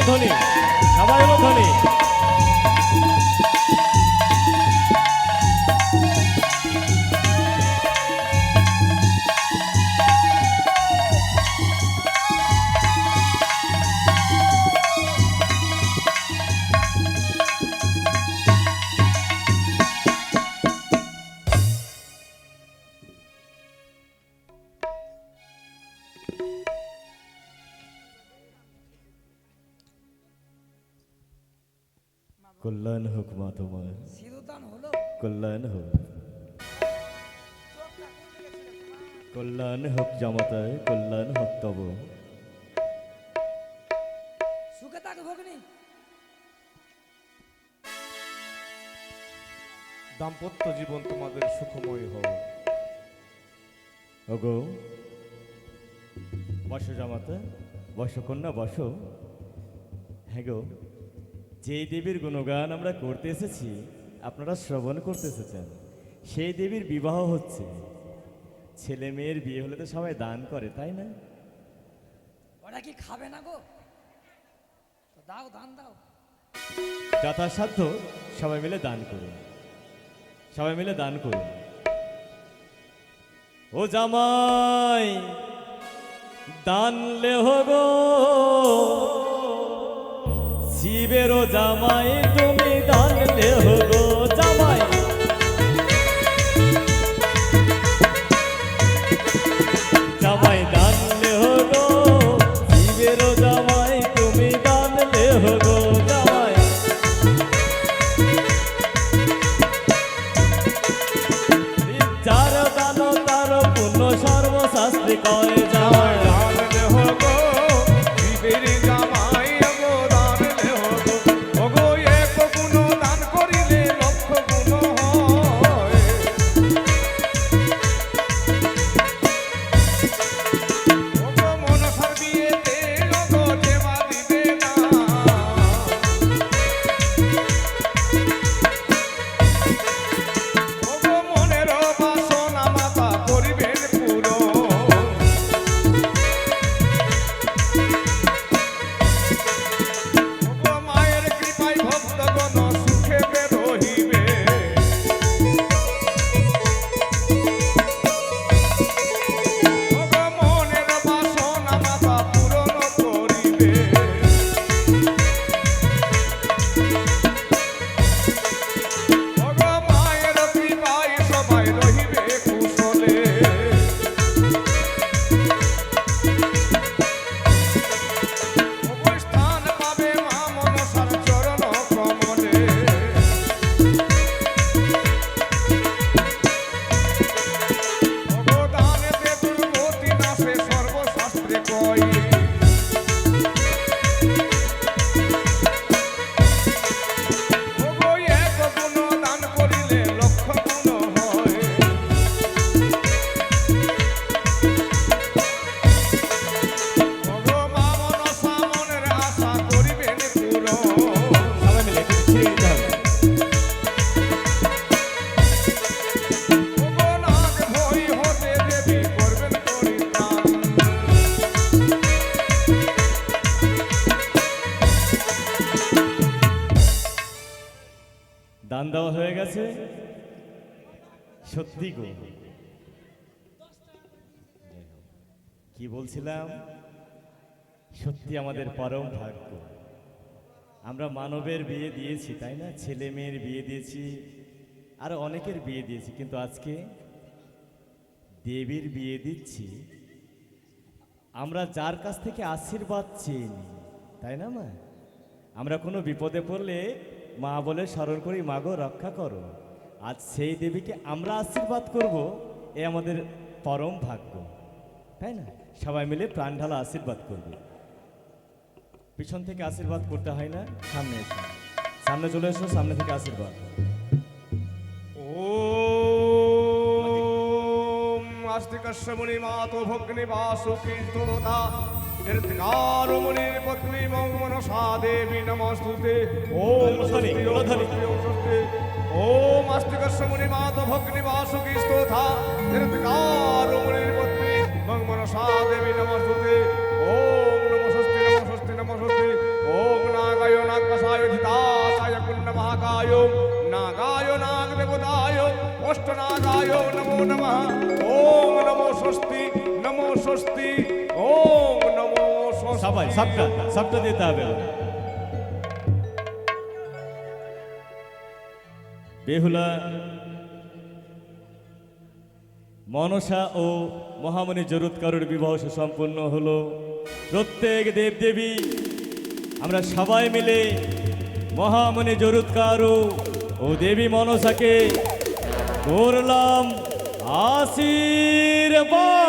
উলুধ্বনি, সবাই উলুধ্বনি। কল্যাণ হোক মা তোমার, শিরোদান হলো। কল্যাণ হোক, কল্যাণ হোক জামাতায়, কল্যাণ হোক তব। সুখে থাক ভগ্নী। দাম্পত্য জীবন তোমাদের সুখময় হোক। ওগো বসো জামাতা, বসো কন্যা বসো। হ্যাঁ গো, যে দেবীর গুণগান আমরা করতে এসেছি, আপনারা শ্রবণ করতে এসেছেন, সেই দেবীর বিবাহ হচ্ছে। ছেলে মেয়ের বিয়ে হলে তো সবাই দান করে, তাই না? ওরা কি খাবে না গো? তো দাও, দান দাও। যথাসাধ্য সবাই মিলে দান করুন, সবাই মিলে দান করুন। ও জামাই দান লেহ গো, শিবেরও জামাই তুমি দান লেহ গো। জামাই জামাই দান লেহ গো, শিবেরও জামাই তুমি দান লেহ গো। জামাই যার দান তার পুণ্য সর্বশাস্ত্রে কয়। জামাই দান দেহ গো, শিবের জামাই গো দান দেহ গো। ওগো এক গুণ দান করিলে লক্ষ গুণ হয়। ওগো মনসার বিয়েতে ওগো দেবা দিবে না। ওগো মনের বাসনা মাতা করিবেন পূরণ। ওগো মায়ের কৃপায় ভক্তগণ সুখে রহিবে। ওগো মনের বাসনা মাতা পূরণ করিবে। ওগো মায়ের কৃপায় সবাই রহিবে কুশলে। ওগো স্থান পাবে মা মনসার চরণ কমলে। ওগো দানেতে দুর্গতি নাশে সর্বশাস্ত্রে কয়। ওগো এক গুণ দান করিলে লক্ষ গুণ হয়। ওগো মা মনসা মনের আশা করিবেন পূরণ। সবাই মিলে একটু ছিঁড়ে দিতে হবে। ওগো নাগ ভই হতে দেবী করবেন পরিত্রাণ। দান দেওয়া হয়ে গেছে, সত্যি গো। কি বলছিলাম, সত্যি আমাদের পরম ভাগ্য। আমরা মানবের বিয়ে দিয়েছি, তাই না? ছেলে মেয়ের বিয়ে দিয়েছি, আরো অনেকের বিয়ে দিয়েছি, কিন্তু আজকে দেবীর বিয়ে দিচ্ছি। আমরা যার কাছ থেকে আশীর্বাদ চেয়ে নিই, তাই না মা? আমরা কোনো বিপদে পড়লে মা বলে স্মরণ করি, মাগো রক্ষা করো। আজ সেই দেবীকে আমরা আশীর্বাদ করব, এ আমাদের পরম ভাগ্য, তাই না? সবাই মিলে প্রাণ ঢালা আশীর্বাদ করবে। পিছন থেকে আশীর্বাদ করতে হয় না, সামনে এসো, সামনে চলে এসো, সামনে থেকে আশীর্বাদ। ওম আস্তিকস্য মুনি মাতো ভগ্নি বাসুকি স্তোতা তীর্থকার মুনির পত্নী মনসা দেবী নমস্তুতে। ওম উলুধ্বনি, স্বস্তি, ওম উলুধ্বনি। স্বস্তি, ওম স্বস্তি। ওম আস্তিকস্য মুনি মাতো ভগ্নি বাসুকি স্তোতা তীর্থকার মুনির পত্নী মনসা দেবী নমস্তুতে। ওম নমঃ স্বস্তি, নমঃ স্বস্তি, নমঃ স্বস্তি। ওম সবাই সবটা দিতে হবে। বেহুলা মনসা ও মহামণি জরুৎকারুর বিবাহ সুসম্পন্ন হলো। প্রত্যেক দেবদেবী আমরা সবাই মিলে মহামণি জরুৎকারু ও দেবী মনসাকে করলাম আশীর্বাদ।